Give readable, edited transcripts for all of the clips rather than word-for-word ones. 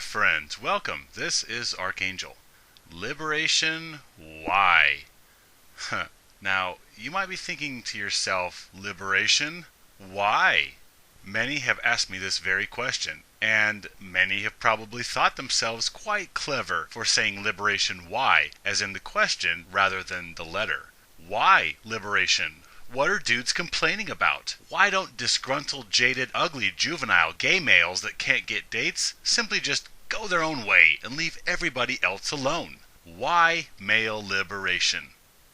my friends, welcome. This is Archangel. Liberation, why? Now, you might be thinking to yourself, liberation, why? Many have asked me this very question, and many have probably thought themselves quite clever for saying liberation why, as in the question rather than the letter. Why liberation? What are dudes complaining about? Why don't disgruntled, jaded, ugly, juvenile, gay males that can't get dates simply just go their own way and leave everybody else alone? Why male liberation?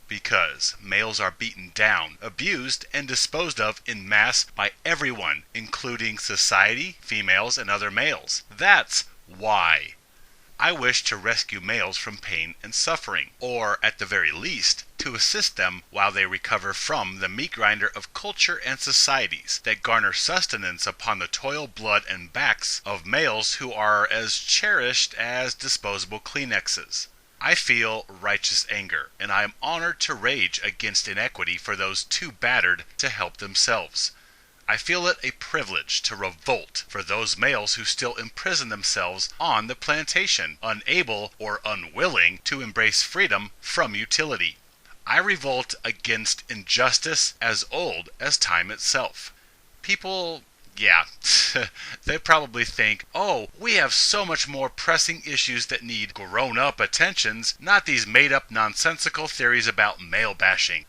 Because males are beaten down, abused, and disposed of en masse by everyone, including society, females, and other males. That's why. I wish to rescue males from pain and suffering, or at the very least, to assist them while they recover from the meat grinder of culture and societies that garner sustenance upon the toil, blood, and backs of males who are as cherished as disposable Kleenexes. I feel righteous anger, and I am honored to rage against inequity for those too battered to help themselves. I feel it a privilege to revolt for those males who still imprison themselves on the plantation, unable or unwilling to embrace freedom from utility. I revolt against injustice as old as time itself. People, they probably think, oh, we have so much more pressing issues that need grown-up attentions, not these made-up nonsensical theories about male bashing.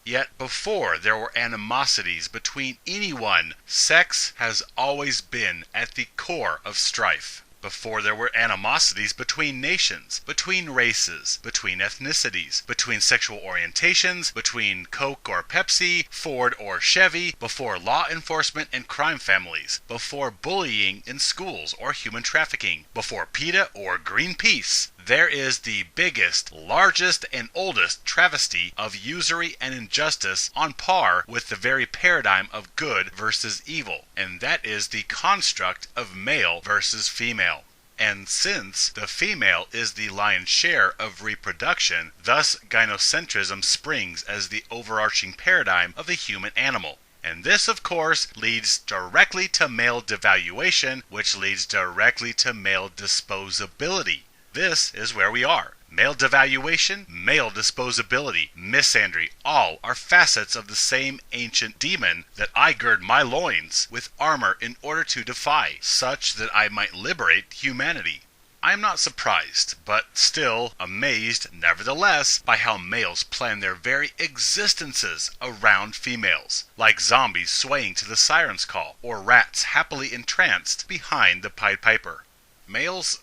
Yet before there were animosities between anyone, sex has always been at the core of strife. Before there were animosities between nations, between races, between ethnicities, between sexual orientations, between Coke or Pepsi, Ford or Chevy, before law enforcement and crime families, before bullying in schools or human trafficking, before PETA or Greenpeace. There is the biggest, largest, and oldest travesty of usury and injustice on par with the very paradigm of good versus evil, and that is the construct of male versus female. And since the female is the lion's share of reproduction, thus gynocentrism springs as the overarching paradigm of the human animal. And this, of course, leads directly to male devaluation, which leads directly to male disposability. This is where we are. Male devaluation, male disposability, misandry, all are facets of the same ancient demon that I gird my loins with armor in order to defy, such that I might liberate humanity. I am not surprised, but still amazed, nevertheless, by how males plan their very existences around females, like zombies swaying to the siren's call, or rats happily entranced behind the Pied Piper. Males,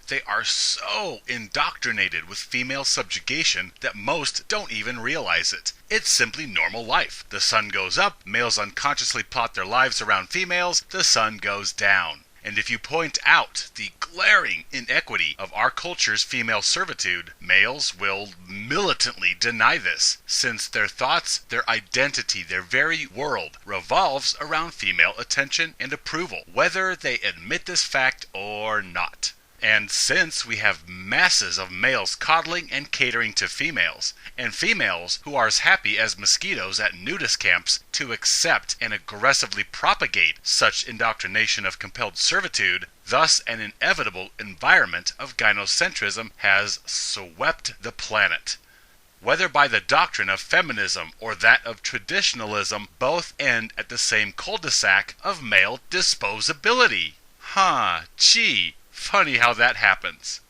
they are so indoctrinated with female subjugation that most don't even realize it. It's simply normal life. The sun goes up, males unconsciously plot their lives around females, the sun goes down. And if you point out the glaring inequity of our culture's female servitude, males will militantly deny this, since their thoughts, their identity, their very world revolves around female attention and approval, whether they admit this fact or not. And since we have masses of males coddling and catering to females, and females who are as happy as mosquitoes at nudist camps to accept and aggressively propagate such indoctrination of compelled servitude, thus an inevitable environment of gynocentrism has swept the planet. Whether by the doctrine of feminism or that of traditionalism, both end at the same cul-de-sac of male disposability. Funny how that happens.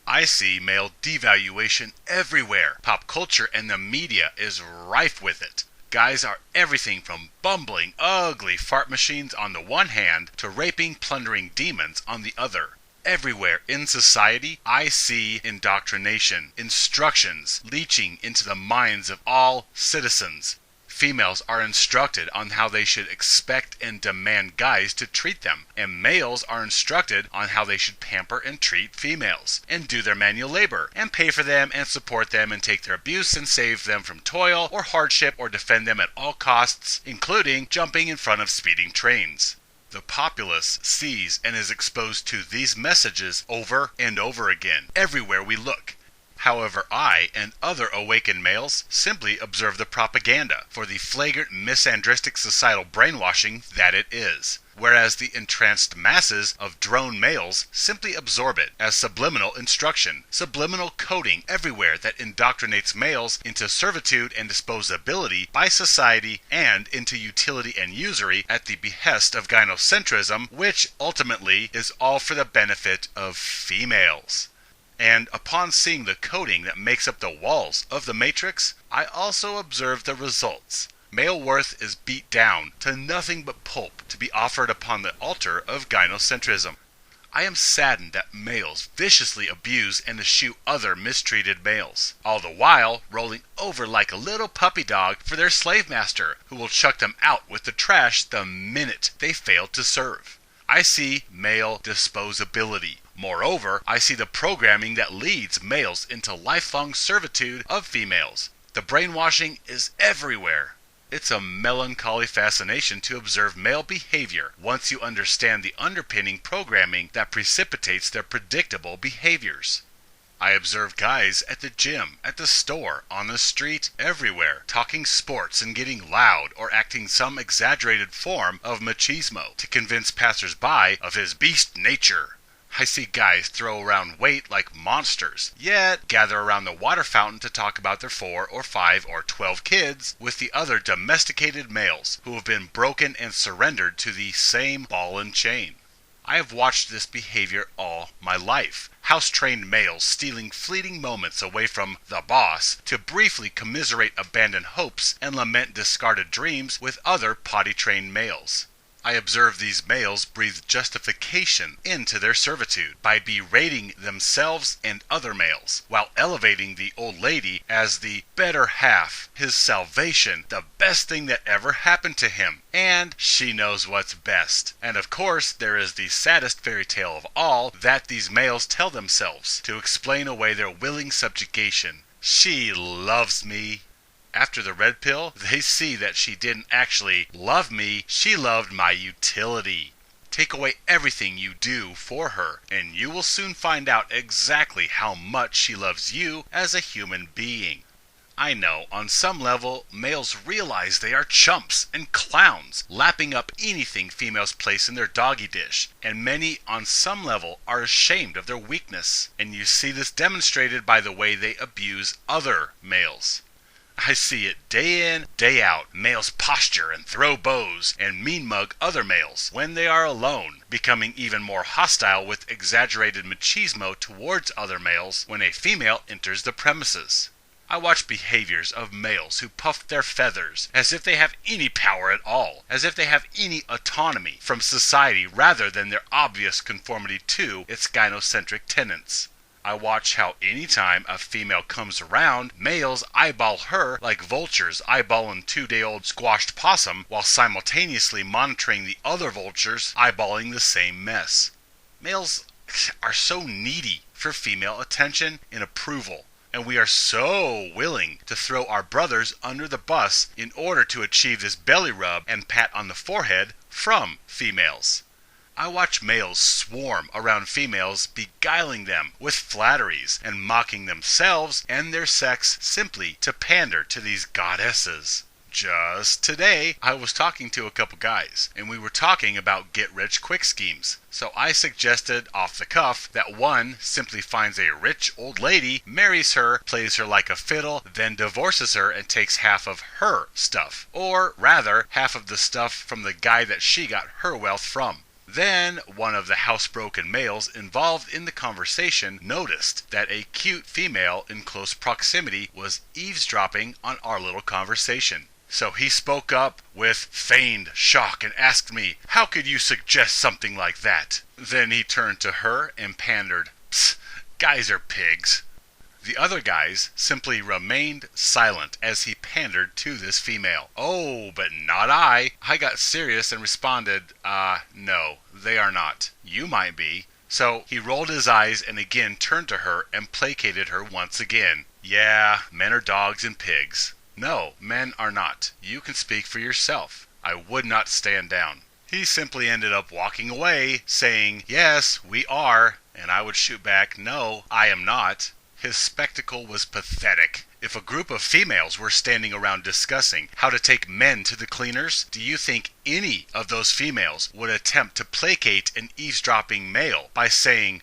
I see male devaluation everywhere. Pop culture and the media is rife with it. Guys are everything from bumbling, ugly fart machines on the one hand to raping, plundering demons on the other. Everywhere in society, I see indoctrination, instructions leaching into the minds of all citizens. Females are instructed on how they should expect and demand guys to treat them, and males are instructed on how they should pamper and treat females, and do their manual labor, and pay for them and support them and take their abuse and save them from toil or hardship or defend them at all costs, including jumping in front of speeding trains. The populace sees and is exposed to these messages over and over again, everywhere we look. However, I and other awakened males simply observe the propaganda for the flagrant misandristic societal brainwashing that it is, whereas the entranced masses of drone males simply absorb it as subliminal instruction, subliminal coding everywhere that indoctrinates males into servitude and disposability by society and into utility and usury at the behest of gynocentrism, which ultimately is all for the benefit of females. And upon seeing the coding that makes up the walls of the matrix, I also observe the results. Male worth is beat down to nothing but pulp to be offered upon the altar of gynocentrism. I am saddened that males viciously abuse and eschew other mistreated males, all the while rolling over like a little puppy dog for their slave master, who will chuck them out with the trash the minute they fail to serve. I see male disposability. Moreover, I see the programming that leads males into lifelong servitude of females. The brainwashing is everywhere. It's a melancholy fascination to observe male behavior once you understand the underpinning programming that precipitates their predictable behaviors. I observe guys at the gym, at the store, on the street, everywhere, talking sports and getting loud or acting some exaggerated form of machismo to convince passers-by of his beast nature. I see guys throw around weight like monsters, yet gather around the water fountain to talk about their 4 or 5 or 12 kids with the other domesticated males who have been broken and surrendered to the same ball and chain. I have watched this behavior all my life. House-trained males stealing fleeting moments away from the boss to briefly commiserate abandoned hopes and lament discarded dreams with other potty-trained males. I observe these males breathe justification into their servitude by berating themselves and other males, while elevating the old lady as the better half, his salvation, the best thing that ever happened to him, and she knows what's best. And of course, there is the saddest fairy tale of all that these males tell themselves to explain away their willing subjugation. She loves me. After the red pill, they see that she didn't actually love me, she loved my utility. Take away everything you do for her, and you will soon find out exactly how much she loves you as a human being. I know, on some level, males realize they are chumps and clowns, lapping up anything females place in their doggy dish, and many, on some level, are ashamed of their weakness, and you see this demonstrated by the way they abuse other males. I see it day in, day out. Males posture and throw bows and mean mug other males when they are alone, becoming even more hostile with exaggerated machismo towards other males when a female enters the premises. I watch behaviors of males who puff their feathers as if they have any power at all, as if they have any autonomy from society rather than their obvious conformity to its gynocentric tenets. I watch how anytime a female comes around, males eyeball her like vultures eyeballing 2-day-old squashed possum while simultaneously monitoring the other vultures eyeballing the same mess. Males are so needy for female attention and approval, and we are so willing to throw our brothers under the bus in order to achieve this belly rub and pat on the forehead from females. I watch males swarm around females, beguiling them with flatteries and mocking themselves and their sex simply to pander to these goddesses. Just today, I was talking to a couple guys, and we were talking about get-rich-quick schemes. So I suggested off the cuff that one simply finds a rich old lady, marries her, plays her like a fiddle, then divorces her and takes half of her stuff. Or rather, half of the stuff from the guy that she got her wealth from. Then, one of the housebroken males involved in the conversation noticed that a cute female in close proximity was eavesdropping on our little conversation. So he spoke up with feigned shock and asked me, "How could you suggest something like that?" Then he turned to her and pandered, "Psst, guys are pigs." The other guys simply remained silent as he pandered to this female. Oh, but not I. I got serious and responded, no, they are not. You might be. So he rolled his eyes and again turned to her and placated her once again. Yeah, men are dogs and pigs. No, men are not. You can speak for yourself. I would not stand down. He simply ended up walking away, saying, "Yes, we are," and I would shoot back, "No, I am not." His spectacle was pathetic. If a group of females were standing around discussing how to take men to the cleaners, do you think any of those females would attempt to placate an eavesdropping male by saying,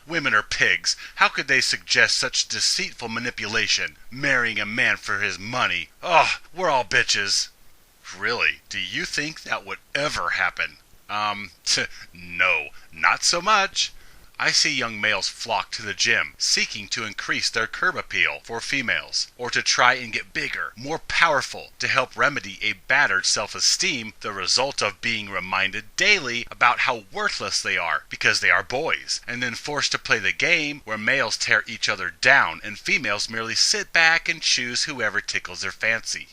women are pigs, how could they suggest such deceitful manipulation, marrying a man for his money? We're all bitches. Really, do you think that would ever happen? No, not so much. I see young males flock to the gym, seeking to increase their curb appeal for females, or to try and get bigger, more powerful, to help remedy a battered self-esteem, the result of being reminded daily about how worthless they are because they are boys, and then forced to play the game where males tear each other down and females merely sit back and choose whoever tickles their fancy.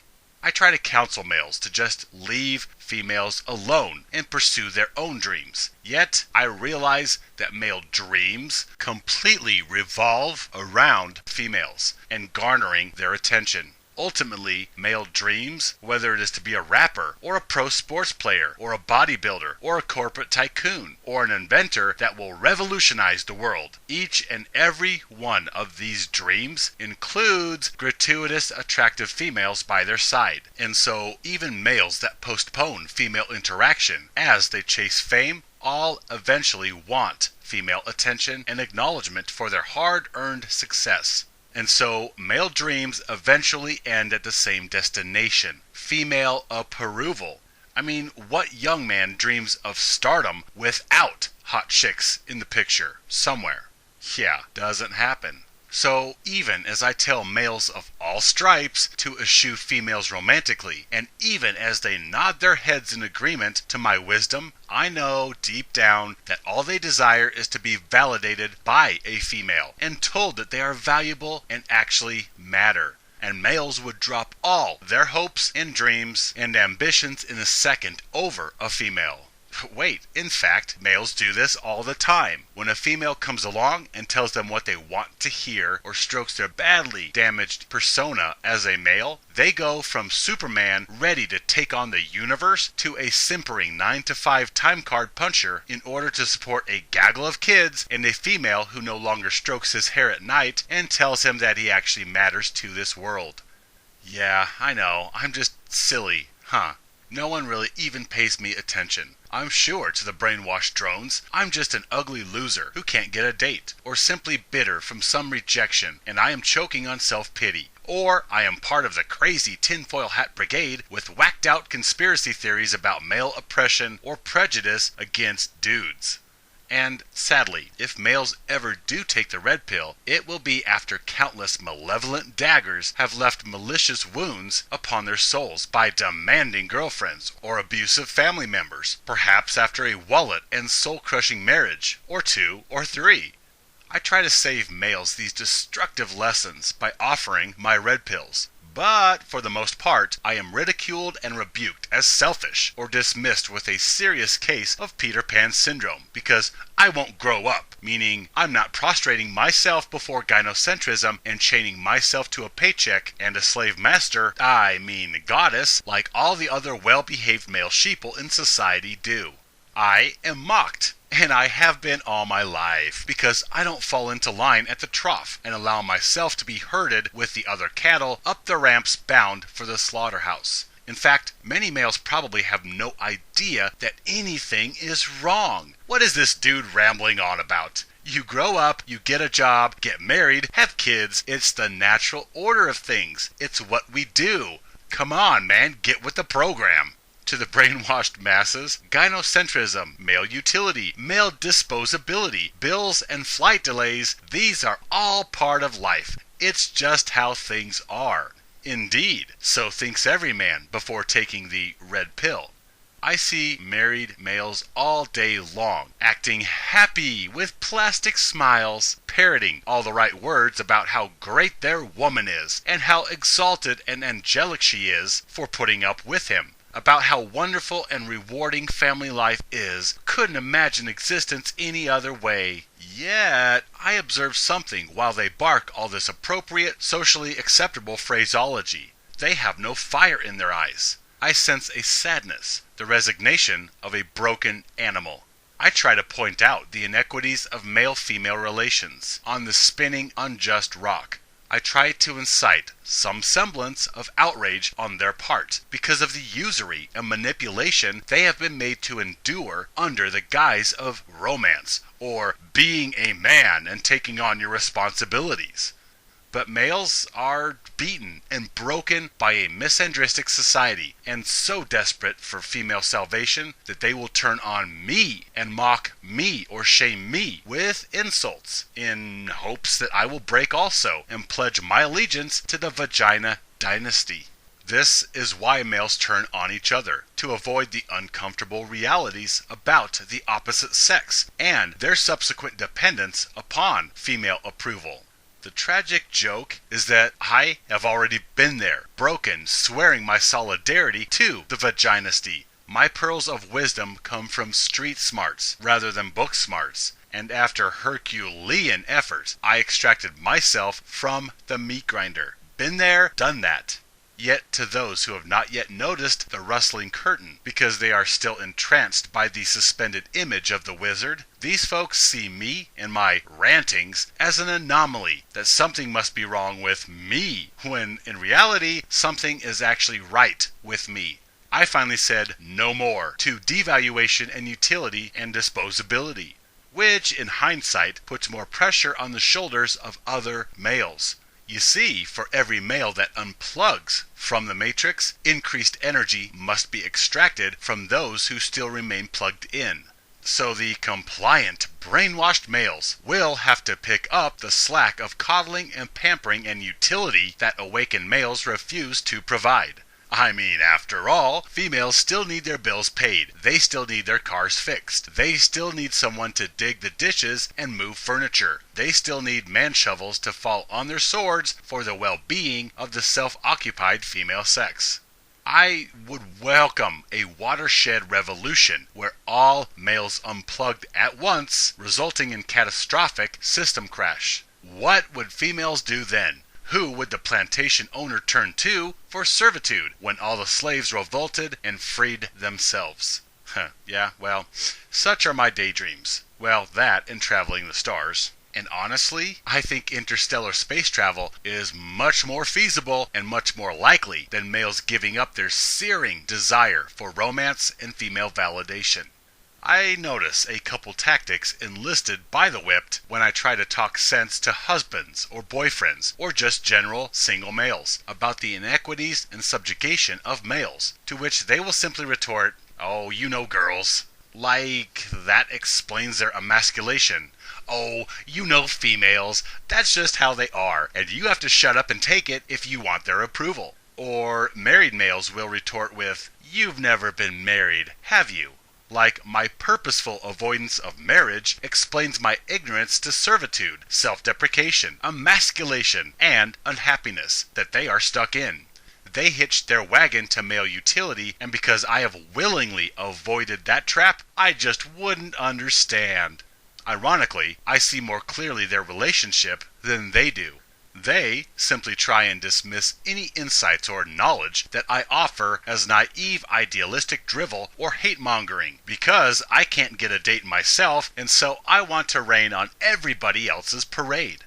I try to counsel males to just leave females alone and pursue their own dreams. Yet, I realize that male dreams completely revolve around females and garnering their attention. Ultimately, male dreams, whether it is to be a rapper, or a pro sports player, or a bodybuilder, or a corporate tycoon, or an inventor that will revolutionize the world, each and every one of these dreams includes gratuitous attractive females by their side. And so, even males that postpone female interaction as they chase fame all eventually want female attention and acknowledgement for their hard-earned success. And so, male dreams eventually end at the same destination, female approval. I mean, what young man dreams of stardom without hot chicks in the picture somewhere? Yeah, doesn't happen. So, even as I tell males of all stripes to eschew females romantically, and even as they nod their heads in agreement to my wisdom, I know deep down that all they desire is to be validated by a female and told that they are valuable and actually matter. And males would drop all their hopes and dreams and ambitions in a second over a female. Wait, in fact, males do this all the time. When a female comes along and tells them what they want to hear or strokes their badly damaged persona as a male, they go from Superman ready to take on the universe to a simpering 9-to-5 time card puncher in order to support a gaggle of kids and a female who no longer strokes his hair at night and tells him that he actually matters to this world. Yeah, I know, I'm just silly, huh? No one really even pays me attention. I'm sure to the brainwashed drones, I'm just an ugly loser who can't get a date, or simply bitter from some rejection, and I am choking on self-pity. Or I am part of the crazy tinfoil hat brigade with whacked out conspiracy theories about male oppression or prejudice against dudes. And sadly, if males ever do take the red pill, it will be after countless malevolent daggers have left malicious wounds upon their souls by demanding girlfriends or abusive family members, perhaps after a wallet and soul-crushing marriage, or 2 or 3. I try to save males these destructive lessons by offering my red pills. But, for the most part, I am ridiculed and rebuked as selfish or dismissed with a serious case of Peter Pan syndrome because I won't grow up, meaning I'm not prostrating myself before gynocentrism and chaining myself to a paycheck and a slave master, goddess, like all the other well-behaved male sheeple in society do. I am mocked. And I have been all my life, because I don't fall into line at the trough and allow myself to be herded with the other cattle up the ramps bound for the slaughterhouse. In fact, many males probably have no idea that anything is wrong. What is this dude rambling on about? You grow up, you get a job, get married, have kids. It's the natural order of things. It's what we do. Come on, man, get with the program. To the brainwashed masses, gynocentrism, male utility, male disposability, bills and flight delays, these are all part of life. It's just how things are. Indeed, so thinks every man before taking the red pill. I see married males all day long, acting happy with plastic smiles, parroting all the right words about how great their woman is, and how exalted and angelic she is for putting up with him. About how wonderful and rewarding family life is, couldn't imagine existence any other way. Yet, I observe something while they bark all this appropriate, socially acceptable phraseology. They have no fire in their eyes. I sense a sadness, the resignation of a broken animal. I try to point out the inequities of male-female relations on the spinning, unjust rock. I try to incite some semblance of outrage on their part because of the usury and manipulation they have been made to endure under the guise of romance or being a man and taking on your responsibilities. But males are beaten and broken by a misandristic society and so desperate for female salvation that they will turn on me and mock me or shame me with insults in hopes that I will break also and pledge my allegiance to the vagina dynasty. This is why males turn on each other, to avoid the uncomfortable realities about the opposite sex and their subsequent dependence upon female approval. The tragic joke is that I have already been there, broken, swearing my solidarity to the vaginasty. My pearls of wisdom come from street smarts rather than book smarts, and after Herculean effort, I extracted myself from the meat grinder. Been there, done that. Yet to those who have not yet noticed the rustling curtain because they are still entranced by the suspended image of the wizard, these folks see me and my rantings as an anomaly, that something must be wrong with me, when in reality something is actually right with me. I finally said no more to devaluation and utility and disposability, which in hindsight puts more pressure on the shoulders of other males. You see, for every male that unplugs from the matrix, increased energy must be extracted from those who still remain plugged in. So the compliant, brainwashed males will have to pick up the slack of coddling and pampering and utility that awakened males refuse to provide. I mean, after all, females still need their bills paid. They still need their cars fixed. They still need someone to dig the dishes and move furniture. They still need man shovels to fall on their swords for the well-being of the self-occupied female sex. I would welcome a watershed revolution where all males unplugged at once, resulting in catastrophic system crash. What would females do then? Who would the plantation owner turn to for servitude when all the slaves revolted and freed themselves? Yeah, well, such are my daydreams. Well, that and traveling the stars. And honestly, I think interstellar space travel is much more feasible and much more likely than males giving up their searing desire for romance and female validation. I notice a couple tactics enlisted by the whipped when I try to talk sense to husbands or boyfriends or just general single males about the inequities and subjugation of males, to which they will simply retort, "Oh, you know girls." Like that explains their emasculation. "Oh, you know females, that's just how they are, and you have to shut up and take it if you want their approval." Or married males will retort with, "You've never been married, have you?" Like my purposeful avoidance of marriage explains my ignorance to servitude, self-deprecation, emasculation, and unhappiness that they are stuck in. They hitched their wagon to male utility, and because I have willingly avoided that trap, I just wouldn't understand. Ironically, I see more clearly their relationship than they do. They simply try and dismiss any insights or knowledge that I offer as naive idealistic drivel or hate-mongering, because I can't get a date myself, and so I want to rain on everybody else's parade.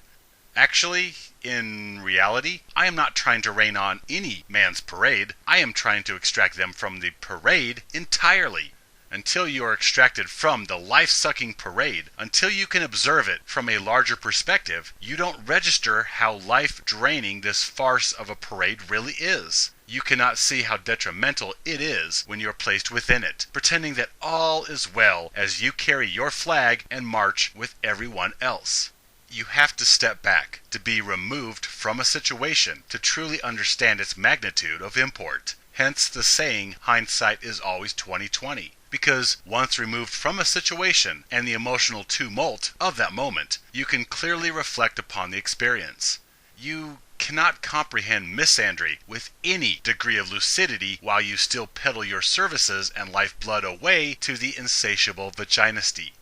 Actually, in reality, I am not trying to rain on any man's parade. I am trying to extract them from the parade entirely. Until you are extracted from the life-sucking parade, until you can observe it from a larger perspective, you don't register how life-draining this farce of a parade really is. You cannot see how detrimental it is when you are placed within it, pretending that all is well as you carry your flag and march with everyone else. You have to step back, to be removed from a situation, to truly understand its magnitude of import. Hence the saying, hindsight is always 20/20. Because once removed from a situation and the emotional tumult of that moment, you can clearly reflect upon the experience. You cannot comprehend misandry with any degree of lucidity while you still peddle your services and lifeblood away to the insatiable vaginasty.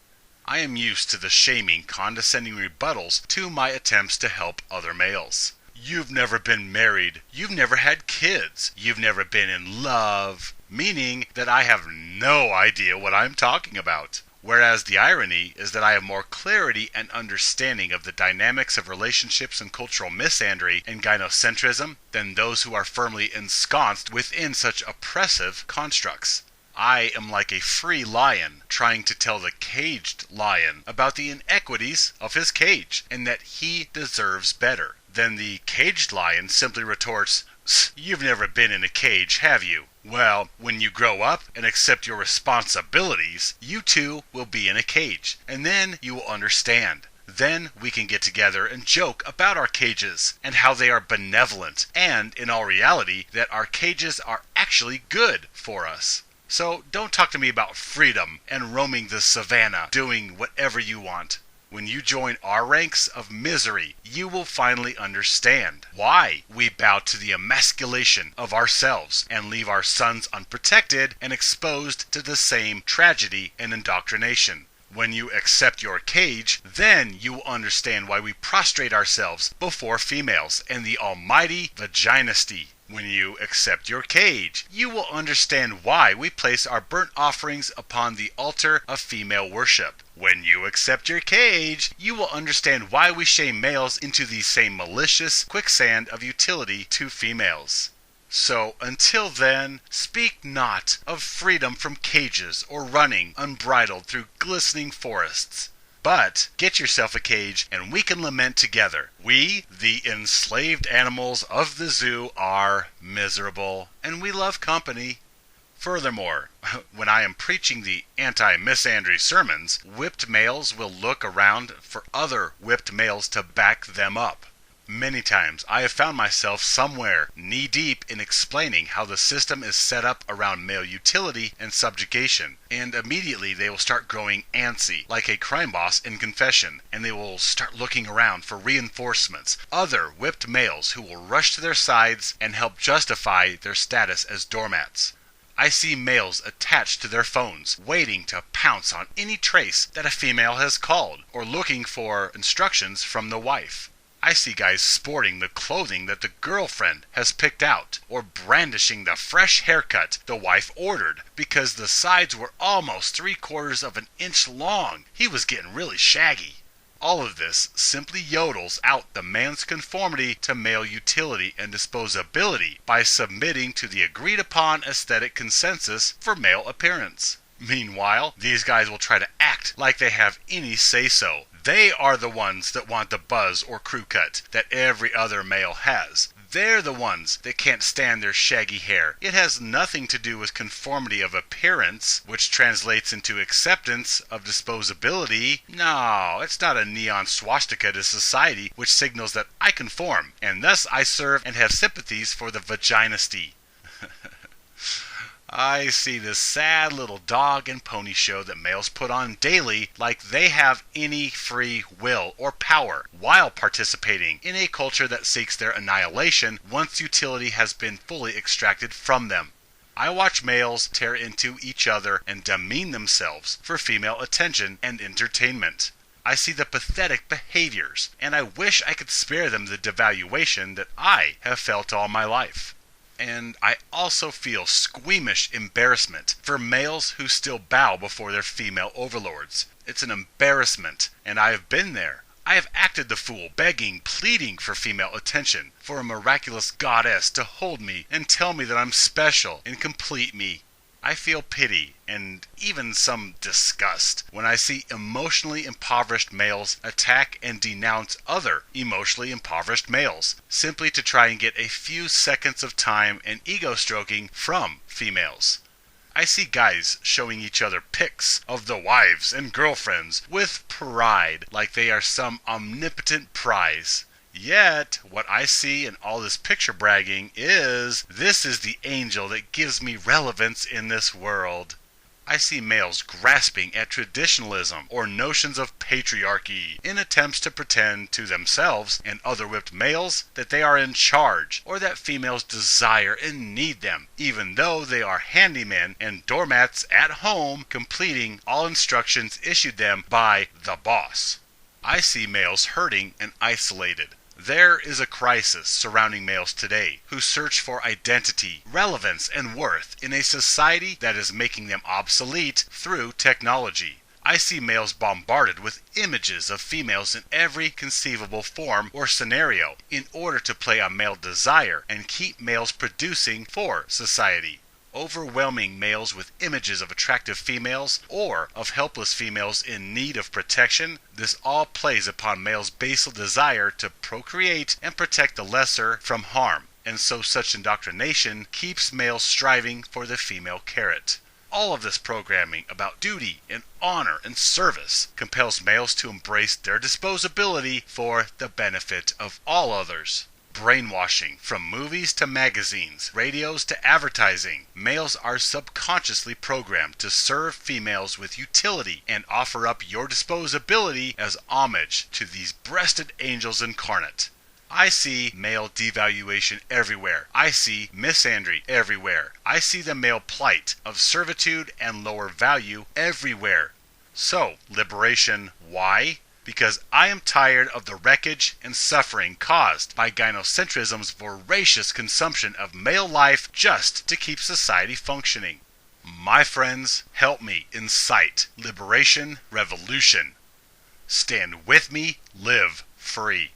I am used to the shaming, condescending rebuttals to my attempts to help other males. "You've never been married. You've never had kids. You've never been in love." Meaning that I have no idea what I'm talking about. Whereas the irony is that I have more clarity and understanding of the dynamics of relationships and cultural misandry and gynocentrism than those who are firmly ensconced within such oppressive constructs. I am like a free lion trying to tell the caged lion about the inequities of his cage and that he deserves better. Then the caged lion simply retorts, "You've never been in a cage, have you? Well, when you grow up and accept your responsibilities, you too will be in a cage, and then you will understand. Then we can get together and joke about our cages and how they are benevolent, and in all reality, that our cages are actually good for us. So don't talk to me about freedom and roaming the savannah, doing whatever you want. When you join our ranks of misery, you will finally understand why we bow to the emasculation of ourselves and leave our sons unprotected and exposed to the same tragedy and indoctrination. When you accept your cage, then you will understand why we prostrate ourselves before females and the almighty vaginisty. When you accept your cage, you will understand why we place our burnt offerings upon the altar of female worship. When you accept your cage, you will understand why we shame males into the same malicious quicksand of utility to females. So until then, speak not of freedom from cages or running unbridled through glistening forests. But get yourself a cage and we can lament together. We, the enslaved animals of the zoo, are miserable and we love company. Furthermore, when I am preaching the anti-misandry sermons, whipped males will look around for other whipped males to back them up. Many times I have found myself somewhere knee-deep in explaining how the system is set up around male utility and subjugation, and immediately they will start growing antsy, like a crime boss in confession, and they will start looking around for reinforcements, other whipped males who will rush to their sides and help justify their status as doormats. I see males attached to their phones, waiting to pounce on any trace that a female has called, or looking for instructions from the wife. I see guys sporting the clothing that the girlfriend has picked out, or brandishing the fresh haircut the wife ordered because the sides were almost 3/4 of an inch long. He was getting really shaggy. All of this simply yodels out the man's conformity to male utility and disposability by submitting to the agreed upon aesthetic consensus for male appearance. Meanwhile, these guys will try to act like they have any say-so. They are the ones that want the buzz or crew cut that every other male has. They're the ones that can't stand their shaggy hair. It has nothing to do with conformity of appearance, which translates into acceptance of disposability. No, it's not a neon swastika to society which signals that I conform, and thus I serve and have sympathies for the vaginisty. I see this sad little dog and pony show that males put on daily like they have any free will or power while participating in a culture that seeks their annihilation once utility has been fully extracted from them. I watch males tear into each other and demean themselves for female attention and entertainment. I see the pathetic behaviors, and I wish I could spare them the devaluation that I have felt all my life. And I also feel squeamish embarrassment for males who still bow before their female overlords. It's an embarrassment, and I have been there. I have acted the fool, begging, pleading for female attention, for a miraculous goddess to hold me and tell me that I'm special and complete me. I feel pity and even some disgust when I see emotionally impoverished males attack and denounce other emotionally impoverished males, simply to try and get a few seconds of time and ego stroking from females. I see guys showing each other pics of the wives and girlfriends with pride, like they are some omnipotent prize. Yet, what I see in all this picture bragging is, this is the angel that gives me relevance in this world. I see males grasping at traditionalism or notions of patriarchy in attempts to pretend to themselves and other whipped males that they are in charge or that females desire and need them, even though they are handymen and doormats at home completing all instructions issued them by the boss. I see males hurting and isolated. There is a crisis surrounding males today who search for identity, relevance, and worth in a society that is making them obsolete through technology. I see males bombarded with images of females in every conceivable form or scenario in order to play on male desire and keep males producing for society. Overwhelming males with images of attractive females or of helpless females in need of protection, this all plays upon males' basal desire to procreate and protect the lesser from harm, and so such indoctrination keeps males striving for the female carrot. All of this programming about duty and honor and service compels males to embrace their disposability for the benefit of all others. Brainwashing from movies to magazines, radios to advertising. Males are subconsciously programmed to serve females with utility and offer up your disposability as homage to these breasted angels incarnate. I see male devaluation everywhere. I see misandry everywhere. I see the male plight of servitude and lower value everywhere. So, liberation, why? Because I am tired of the wreckage and suffering caused by gynocentrism's voracious consumption of male life just to keep society functioning. My friends, help me incite liberation revolution. Stand with me, live free.